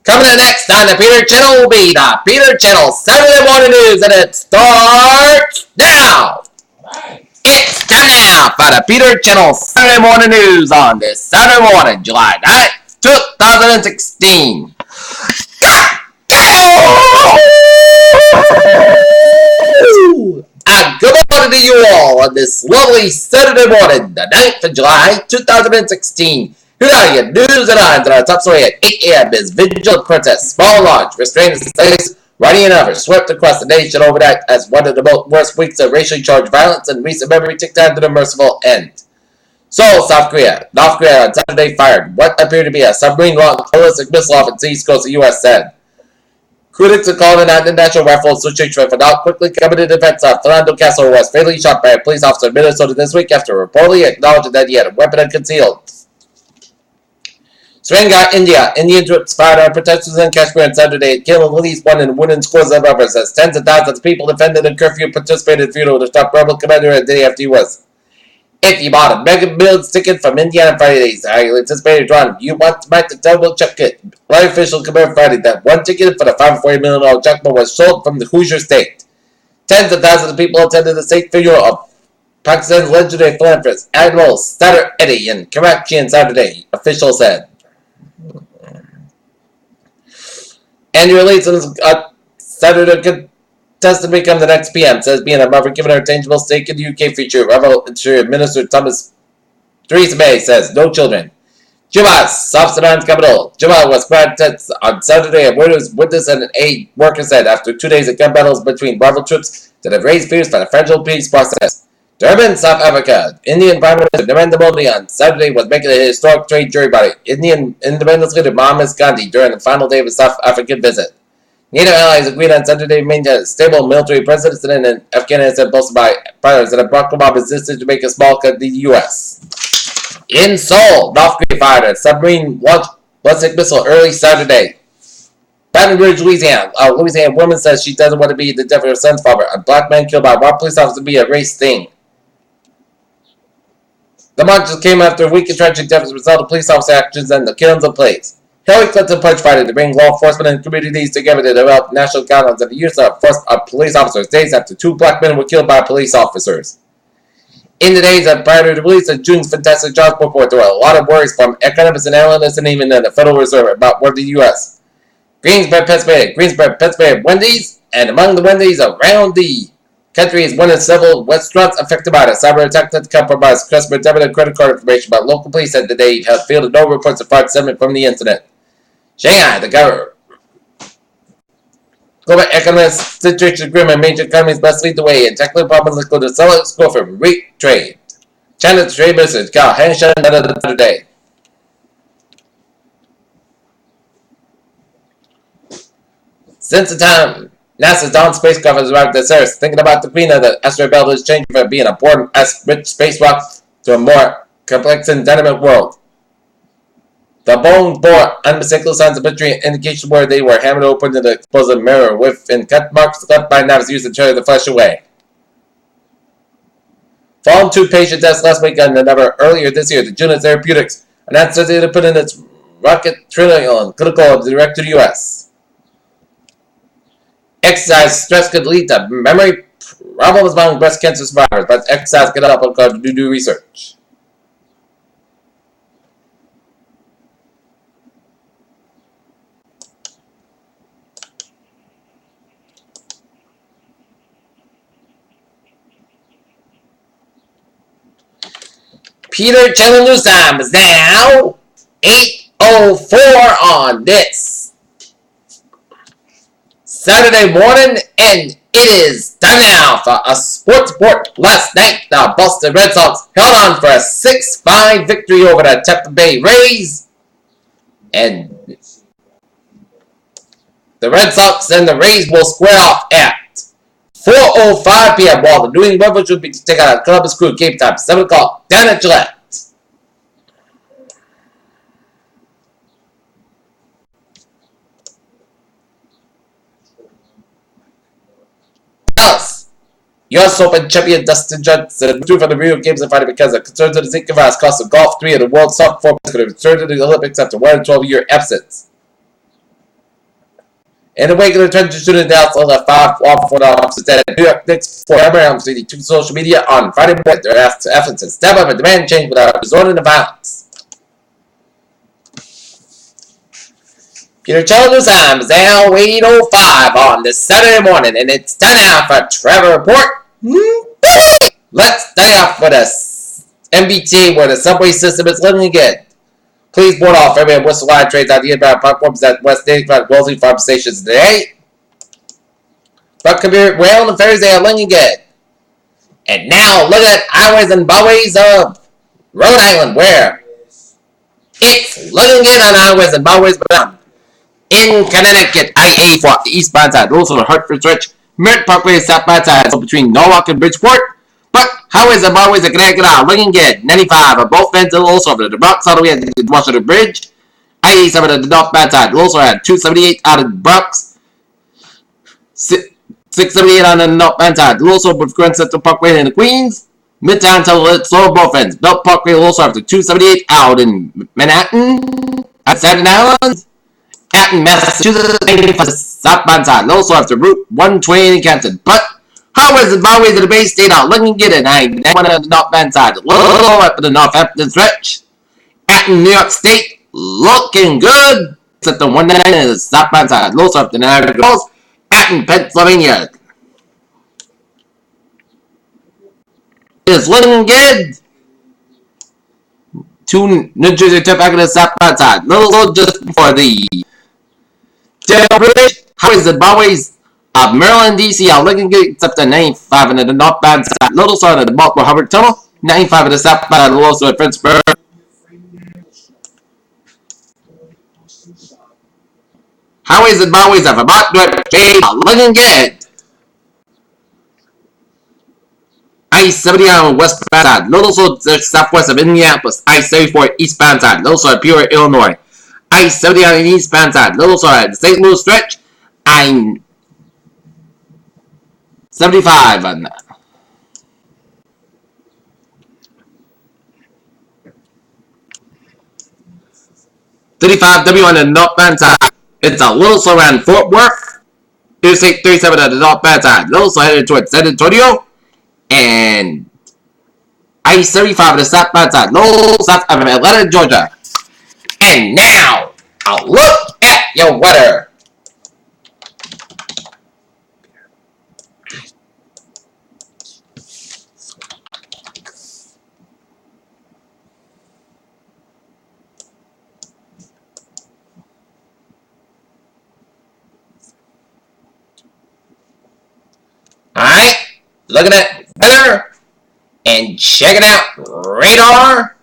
Coming in next on the Peter Channel will be the Peter Channel Saturday Morning News, and it starts now! It's time now for the Peter Channel Saturday Morning News on this Saturday morning, July 9th, 2016. A good morning to you all on this lovely Saturday morning, the 9th of July, 2016. Here are your news and odds on our top story at 8 a.m. is vigilant protest, small launch, restraining societies, running and over, swept across the nation overnight as one of the worst weeks of racially charged violence in recent memory ticked down to the merciful end. Seoul, South Korea. North Korea on Saturday fired what appeared to be a submarine-launched ballistic missile off its east coast, the U.S. said. Critics are calling on the National Rifle Association for not quickly coming to defense of Philando Castro, was fatally shot by a police officer in Minnesota this week after reportedly acknowledging that he had a weapon unconcealed. Sri Lanka, India. Indian troops fired on protesters in Kashmir on Saturday, killing at least one and wounding scores of others as tens of thousands of people defended a curfew participated in funeral to stop rebel commander and day after he was. If you bought a Mega Millions ticket from India on Friday, highly anticipated drawing, you want to make the double check it. Live officials confirmed Friday that one ticket for the $540 million jackpot was sold from the Hoosier state. Tens of thousands of people attended the state funeral of Pakistan's legendary philanthropist Admiral Sadr Eddy in Karachi on Saturday, officials said. And release on Saturday contestant become the next PM, says being a mother given her tangible stake in the UK future. Rebel Interior Minister Theresa May says no children. Juba, South Sudan's capital. Juba was granted on Saturday a witness and an aid worker said after 2 days of gun battles between rival troops that have raised fears for the fragile peace process. Durban, South Africa. Indian Prime Minister Narendra Modi on Saturday was making a historic trade jury by Indian independence leader Mahatma Gandhi during the final day of his South African visit. NATO allies agreed on Saturday to maintain a stable military presence in Afghanistan, posted by President Barack Obama resisted to make a small cut to the U.S. In Seoul, North Korea fired a submarine-launched ballistic missile early Saturday. Baton Rouge, Louisiana. A Louisiana woman says she doesn't want to be the death of her son's father. A black man killed by one police officer to be a race thing. The marches came after a week of tragic deaths as a result of police officer actions and the killings of police. Hillary Clinton pledged Friday to bring law enforcement and communities together to develop national guidelines on the use of police officers days after 2 black men were killed by police officers. In the days prior to the release of June's fantastic jobs report, there were a lot of worries from economists and analysts and even the Federal Reserve about where the U.S. Greensboro, Pennsylvania, Wendy's, and among the Wendy's around the country is one of several restaurants affected by the cyber attack that compromised customer debit and credit card information, but local police said that they have fielded no reports of fraud stemming from the incident. Shanghai, the global economic situation grim and major economies must lead the way, and technical problems include the solid score for weak trade. China's trade minister Gao Hangshan the other day. Since the time NASA's Dawn spacecraft has arrived at Ceres, thinking about the Queen of the asteroid belt is changing from being a boring, rich spacewalk to a more complex and dynamic world. The bone bore unmistakable signs of victory and indication where they were hammered open to the explosive mirror with and cut marks left by knives used to tear the flesh away. Following 2 patient deaths last week and another earlier this year, the Juno Therapeutics announced that they had put in its rocket trillion clinical direct to the U.S. Exercise stress could lead to memory problems among breast cancer survivors, but exercise can help to do new research. Peter Channel News Time is now 8:04 on this Saturday morning, and it is time now for a sports report. Last night, the Boston Red Sox held on for a 6-5 victory over the Tampa Bay Rays, and the Red Sox and the Rays will square off at 4:05 p.m. while the New England Rebels will be taking out Columbus Crew game time 7 o'clock down at Gillette. Dallas. U.S. Open champion Dustin Johnson withdrew from the Rio Games and Friday because of concerns of the Zika virus cost of golf 3 of the World Soft 4 players could have returned to the Olympics after 112-year absence. In the wake of the transition announced on the 5-4 offices that New York Knicks forever on to social media on Friday morning, their efforts to step up and demand change without resorting to violence. Peter Childers time is now 8:05 on this Saturday morning, and it's time now for Trevor Report. Let's start off with a MBT where the subway system is living again. Please board all Fairway and Whistle Line trains on the inbound platforms at West Dating and Wellesley Farm stations today. But Kabir Whale and ferries they are living again. And now look at highways and byways of Rhode Island, where it's living again on highways and byways around. In Connecticut, I-84 the eastbound side, also the Hartford stretch, Merritt Parkway southbound side, so between Norwalk and Bridgeport. But highways and byways in Connecticut are looking good. 95 on both ends, also over the Bronx all the way to the Washington Bridge. I-87 at the northbound side, also at 278 out of the Bronx. 678 on the northbound side, also with Grand Central Parkway in the Queens. Midtown till it's slow both ends. Belt Parkway also after 278 out in Manhattan. At Staten Island. At Massachusetts, for the southbound side, also after Route 120 in Canton. But highways and byways of the Bay State are looking good at 91 on the northbound side, a little up in the Northampton stretch. At New York State, looking good, except the 199 on the southbound side, also up to Niagara Falls. At in Pennsylvania, it's looking good. To New Jersey, tip back on the southbound side, little just before the Bridge, highways and byways of Maryland, D.C. are looking good except the 95 and the northbound side, little side of the Baltimore Hubbard Tunnel, 95 of the southbound, and also at Pittsburgh. Highways and byways of Vermont, North are looking good. I-70 on the westbound side, little southwest of Indianapolis, I-74 eastbound side, little at Peoria, Illinois. I-70 on the eastbound side, little side, the St. Louis stretch, I-75 on that. 35W on the northbound side, it's a little slow around Fort Worth. Interstate 37 on the northbound side, little slow headed towards San Antonio, and I-75 on the southbound side, little south of Atlanta, Georgia. And now, a look at your weather. Alright, looking at weather and checking out radar.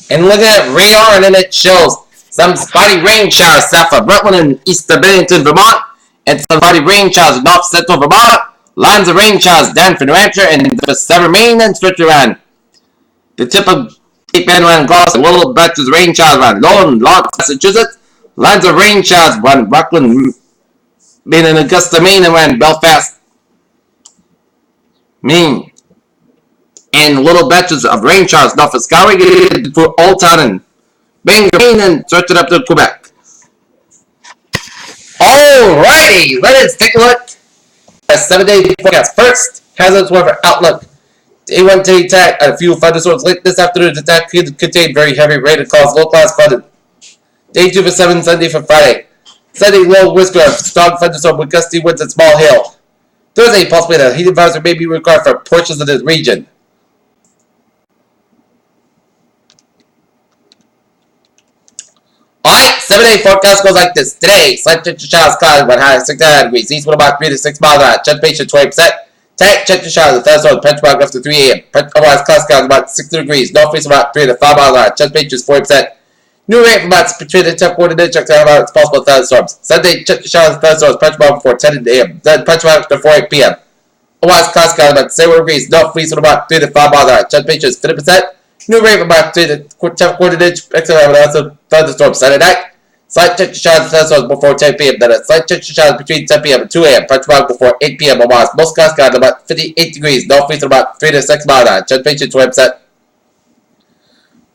And looking at radar, and then it shows some spotty rain showers south of Rutland and east of Bennington, Vermont, and some spotty rain showers north central Vermont. Lines of rain showers down from New Hampshire and the southern Maine and stretch around the tip of Cape Ann around Gloucester. Little batches of rain showers around Lowell, Massachusetts. Lines of rain showers around Rockland, Maine, and Augusta, Maine, and around Belfast, Maine. And little batches of rain showers north of Skowhegan for Old Town and Bangor, Maine, and stretch it up to Quebec. Alrighty, let us take a look at 7-day forecast. First, hazardous weather outlook. Day 1 to attack a few thunderstorms late this afternoon. The attack could contain very heavy rain and cause low-class flooding. Day 2 for 7 Sunday for Friday. Sunday low whisker of strong thunderstorm with gusty winds and small hail. Thursday, possibly a heat advisory may be required for portions of this region. Alright, 7-day forecast goes like this. Today, slight temperature showers, cloudy, but high 69 degrees. East wind about 3 to 6 miles an hour. Temperature 20%. Tight temperature showers, thunderstorms, Pennsylvania after 3 a.m. Otherwise, clouds about 60 degrees. Northeast about 3 to 5 miles an hour. Temperature is 40%. New rain from about between the top quarter and check out it's possible thunderstorms. Sunday, check the showers and thunderstorms. Punch about before 10 a.m. Then punch about before 8 p.m. Otherwise, cost got about 0 degrees. No freeze from about 3 to 5 miles an hour. Temperatures 50%. New rain from about 3 to top quarter inch. Extra also thunderstorms Saturday night. Slight check the showers and thunderstorms before 10 p.m. Then a slight check the showers between 10 p.m. and 2 a.m. Punch about before 8 p.m. Otherwise, most cost got about 58 degrees. No freeze from about 3 to 6 miles an hour. Temperature 20%.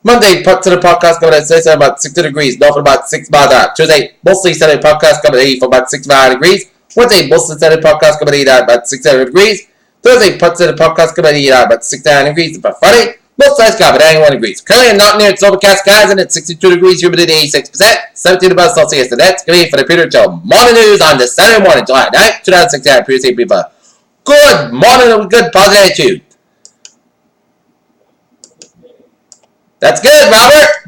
Monday, to the podcast coming at 6 about 60 degrees, north of about 6 miles an hour. Tuesday, mostly sunny podcast coming at 8 for about 65 degrees. Wednesday, mostly sunny podcast coming at 8 about 67 degrees. Thursday, sunny podcast coming at 8 about 69 degrees. But Friday, most sunny coming at 91 degrees. Currently, not near its overcast skies and it's 62 degrees, humidity 86%, 17 above Celsius. And that's going to be for the Peter Joe Morning News on this Saturday morning, July 9th, 2016. Peter people. Good morning and good positive attitude. That's good, Robert.